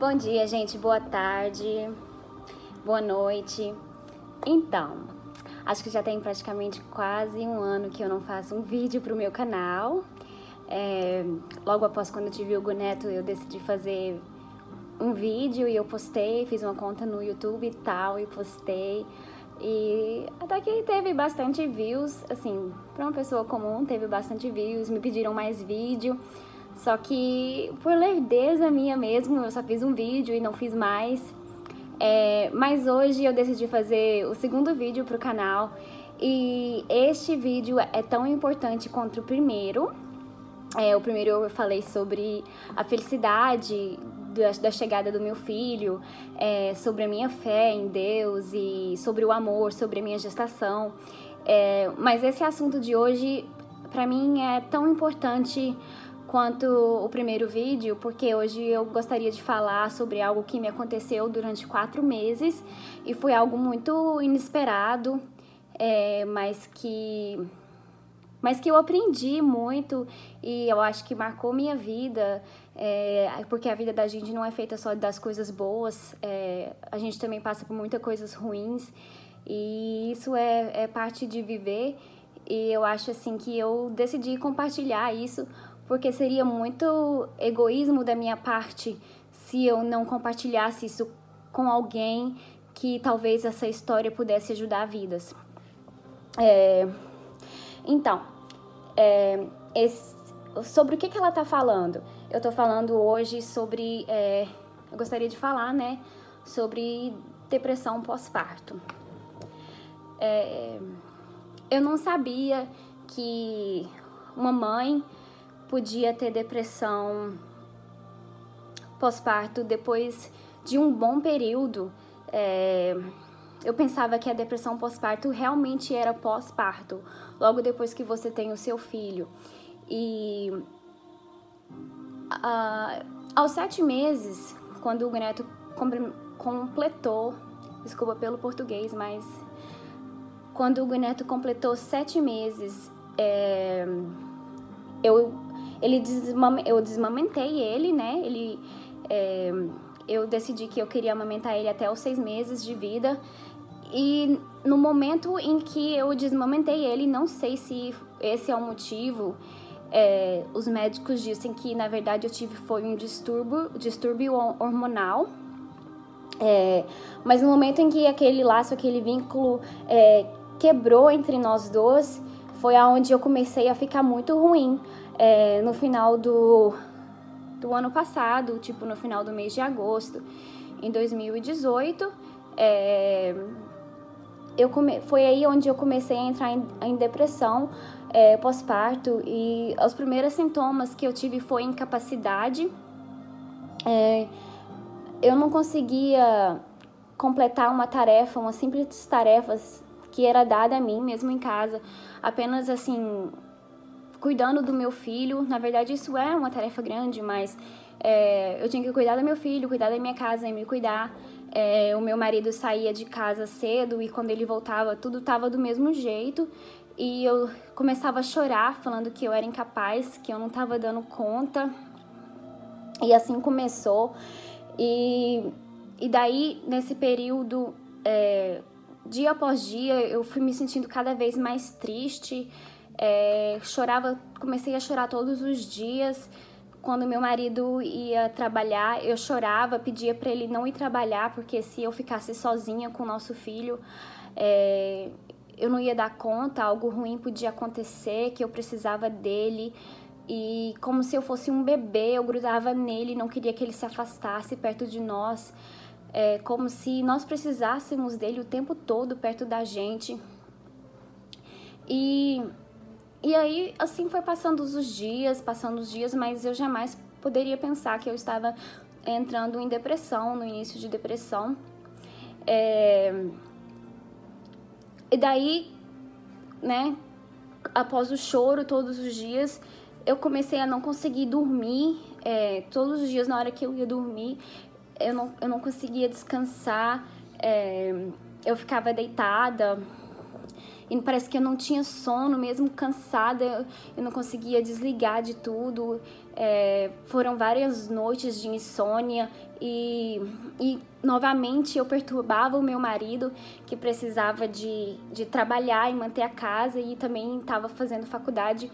Bom dia, gente. Boa tarde. Boa noite. Então, acho que já tem praticamente quase um ano que eu não faço um vídeo pro meu canal. Logo após quando eu tive o Hugo Neto, eu decidi fazer um vídeo e eu postei, fiz uma conta no YouTube e tal, e postei. E até que teve bastante views, assim, pra uma pessoa comum teve bastante views, me pediram mais vídeo. Só que por lerdeza minha mesmo, eu só fiz um vídeo e não fiz mais. Mas hoje eu decidi fazer o segundo vídeo pro canal. E este vídeo é tão importante quanto o primeiro. O primeiro eu falei sobre a felicidade da chegada do meu filho, sobre a minha fé em Deus e sobre o amor, sobre a minha gestação. Mas esse assunto de hoje, pra mim, é tão importante quanto o primeiro vídeo, porque hoje eu gostaria de falar sobre algo que me aconteceu durante 4 meses e foi algo muito inesperado, mas que eu aprendi muito e eu acho que marcou minha vida, porque a vida da gente não é feita só das coisas boas, a gente também passa por muitas coisas ruins e isso é parte de viver. E eu acho assim que eu decidi compartilhar isso porque seria muito egoísmo da minha parte se eu não compartilhasse isso com alguém que talvez essa história pudesse ajudar vidas. Então, sobre o que ela tá falando? Eu tô falando hoje sobre, eu gostaria de falar, né, sobre depressão pós-parto. Eu não sabia que uma mãe podia ter depressão pós-parto depois de um bom período. Eu pensava que a depressão pós-parto realmente era pós-parto, logo depois que você tem o seu filho. E aos 7 meses, quando o Hugo Neto completou, desculpa pelo português, mas quando o Hugo Neto completou 7 meses, eu desmamentei ele, né? Eu decidi que eu queria amamentar ele até os 6 meses de vida. E no momento em que eu desmamentei ele, não sei se esse é o motivo, os médicos dizem que na verdade eu tive foi um distúrbio hormonal. Mas no momento em que aquele laço, aquele vínculo quebrou entre nós dois, foi aonde eu comecei a ficar muito ruim. No final do ano passado, tipo no final do mês de agosto, em 2018, foi aí onde eu comecei a entrar em depressão pós-parto, e os primeiros sintomas que eu tive foi incapacidade. Eu não conseguia completar uma tarefa, uma simples tarefa que era dada a mim, mesmo em casa, apenas assim, cuidando do meu filho. Na verdade, isso é uma tarefa grande, mas eu tinha que cuidar do meu filho, cuidar da minha casa e me cuidar. O meu marido saía de casa cedo e quando ele voltava, tudo estava do mesmo jeito. E eu começava a chorar, falando que eu era incapaz, que eu não estava dando conta. E assim começou. E daí, nesse período, dia após dia, eu fui me sentindo cada vez mais triste. Comecei a chorar todos os dias. Quando meu marido ia trabalhar, eu chorava, pedia para ele não ir trabalhar, porque se eu ficasse sozinha com o nosso filho, eu não ia dar conta, algo ruim podia acontecer, que eu precisava dele. E como se eu fosse um bebê, eu grudava nele, não queria que ele se afastasse perto de nós. Como se nós precisássemos dele o tempo todo perto da gente. E aí, assim foi passando os dias, mas eu jamais poderia pensar que eu estava entrando em depressão, no início de depressão. E daí, né, após o choro todos os dias, eu comecei a não conseguir dormir. Todos os dias, na hora que eu ia dormir, eu não conseguia descansar. Eu ficava deitada e parece que eu não tinha sono, mesmo cansada, eu não conseguia desligar de tudo. Foram várias noites de insônia e novamente eu perturbava o meu marido, que precisava de trabalhar e manter a casa, e também estava fazendo faculdade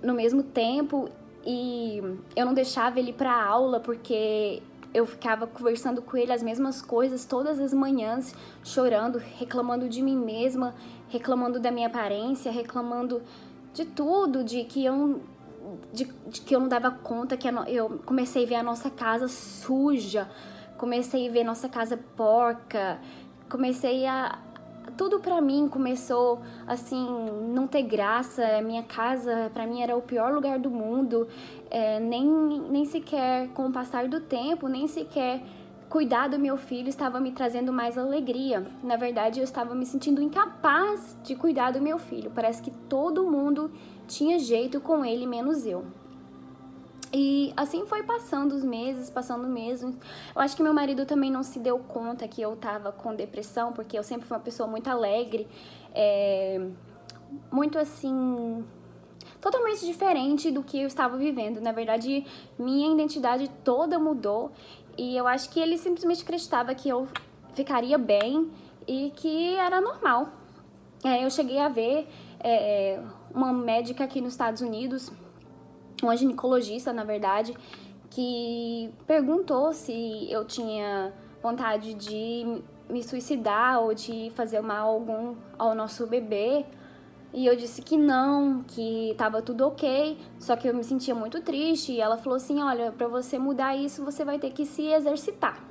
no mesmo tempo, e eu não deixava ele ir para aula porque eu ficava conversando com ele as mesmas coisas todas as manhãs, chorando, reclamando de mim mesma, reclamando da minha aparência, reclamando de tudo, de que eu não dava conta, que eu comecei a ver a nossa casa suja, comecei a ver a nossa casa porca, tudo pra mim começou, assim, não ter graça. Minha casa, pra mim, era o pior lugar do mundo. Nem sequer, com o passar do tempo, nem sequer cuidar do meu filho estava me trazendo mais alegria. Na verdade, eu estava me sentindo incapaz de cuidar do meu filho. Parece que todo mundo tinha jeito com ele, menos eu. E assim foi passando os meses, passando mesmo. Eu acho que meu marido também não se deu conta que eu tava com depressão, porque eu sempre fui uma pessoa muito alegre, muito assim, totalmente diferente do que eu estava vivendo. Na verdade, minha identidade toda mudou, e eu acho que ele simplesmente acreditava que eu ficaria bem e que era normal. Eu cheguei a ver uma médica aqui nos Estados Unidos, uma ginecologista, na verdade, que perguntou se eu tinha vontade de me suicidar ou de fazer mal algum ao nosso bebê. E eu disse que não, que tava tudo ok, só que eu me sentia muito triste. E ela falou assim, olha, pra você mudar isso, você vai ter que se exercitar.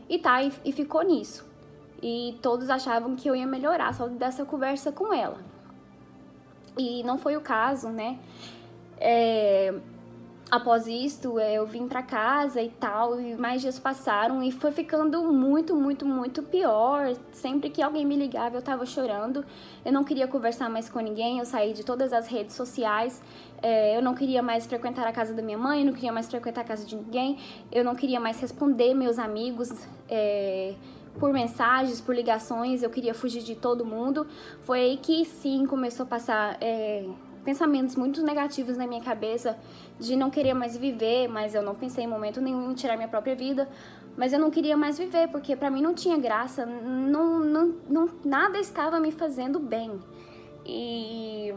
E ficou nisso. E todos achavam que eu ia melhorar só dessa conversa com ela. E não foi o caso, né? Após isto, eu vim pra casa e tal, e mais dias passaram e foi ficando muito, muito, muito pior. Sempre que alguém me ligava, eu tava chorando. Eu não queria conversar mais com ninguém, eu saí de todas as redes sociais. Eu não queria mais frequentar a casa da minha mãe, eu não queria mais frequentar a casa de ninguém. Eu não queria mais responder meus amigos por mensagens, por ligações. Eu queria fugir de todo mundo. Foi aí que sim, começou a passar pensamentos muito negativos na minha cabeça, de não querer mais viver, mas eu não pensei em momento nenhum em tirar minha própria vida, mas eu não queria mais viver, porque pra mim não tinha graça, nada estava me fazendo bem. E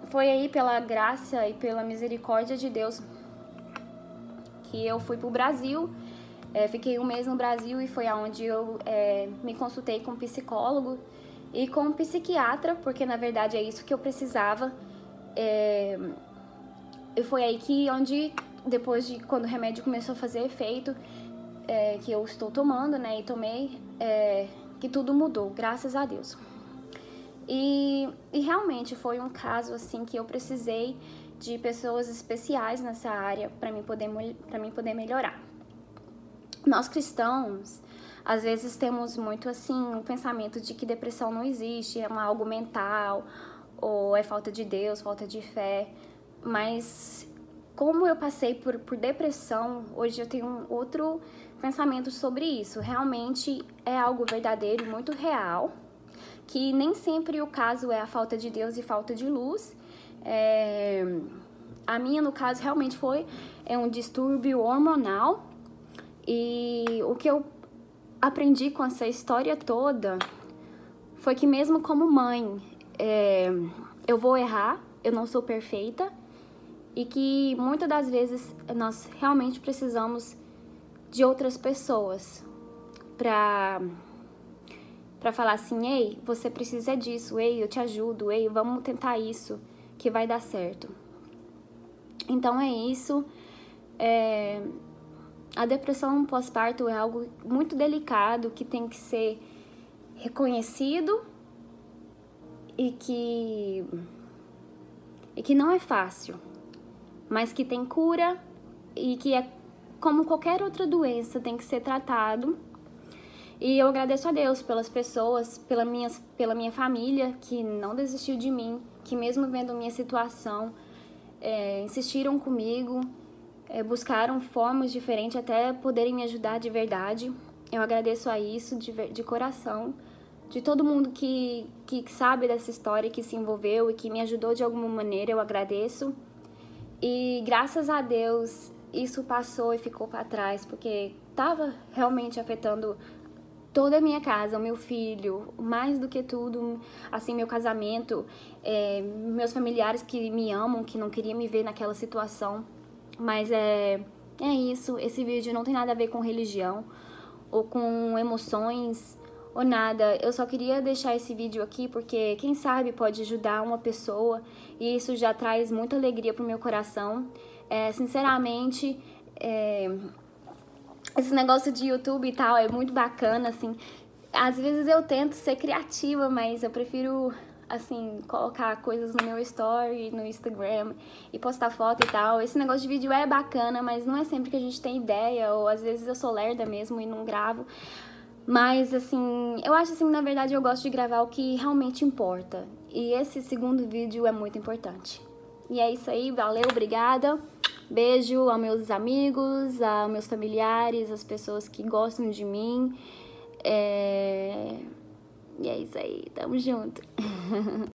foi aí, pela graça e pela misericórdia de Deus, que eu fui pro Brasil. Fiquei um mês no Brasil e foi aonde eu me consultei com um psicólogo e com um psiquiatra, porque na verdade é isso que eu precisava. E foi aí que, depois de quando o remédio começou a fazer efeito, que eu estou tomando, né, e tomei, que tudo mudou, graças a Deus. E realmente foi um caso, assim, que eu precisei de pessoas especiais nessa área para mim poder melhorar. Nós cristãos, às vezes temos muito, assim, o pensamento de que depressão não existe, é algo mental, ou é falta de Deus, falta de fé. Mas como eu passei por depressão, hoje eu tenho um outro pensamento sobre isso. Realmente é algo verdadeiro, muito real, que nem sempre o caso é a falta de Deus e falta de luz. A minha, no caso, realmente foi um distúrbio hormonal. E o que eu aprendi com essa história toda foi que mesmo como mãe, eu vou errar, eu não sou perfeita, e que muitas das vezes nós realmente precisamos de outras pessoas pra falar assim, ei, você precisa disso, ei, eu te ajudo, ei, vamos tentar isso, que vai dar certo. Então é isso. A depressão pós-parto é algo muito delicado, que tem que ser reconhecido e que não é fácil, mas que tem cura e que é como qualquer outra doença, tem que ser tratado. E eu agradeço a Deus pelas pessoas, pela minha família, que não desistiu de mim, que mesmo vendo minha situação, insistiram comigo, buscaram formas diferentes até poderem me ajudar de verdade. Eu agradeço a isso de coração, de todo mundo que sabe dessa história, que se envolveu e que me ajudou de alguma maneira, eu agradeço. E graças a Deus isso passou e ficou para trás, porque estava realmente afetando toda a minha casa, o meu filho, mais do que tudo, assim, meu casamento, meus familiares que me amam, que não queriam me ver naquela situação. Mas é isso, esse vídeo não tem nada a ver com religião ou com emoções ou nada. Eu só queria deixar esse vídeo aqui porque, quem sabe, pode ajudar uma pessoa e isso já traz muita alegria pro meu coração. Sinceramente, esse negócio de YouTube e tal é muito bacana, assim. Às vezes eu tento ser criativa, mas eu prefiro, assim, colocar coisas no meu story, no Instagram e postar foto e tal. Esse negócio de vídeo é bacana, mas não é sempre que a gente tem ideia, ou às vezes eu sou lerda mesmo e não gravo. Mas, assim, eu acho, assim, na verdade eu gosto de gravar o que realmente importa. E esse segundo vídeo é muito importante. E é isso aí, valeu, obrigada. Beijo aos meus amigos, aos meus familiares, às pessoas que gostam de mim. E é isso aí, tamo junto.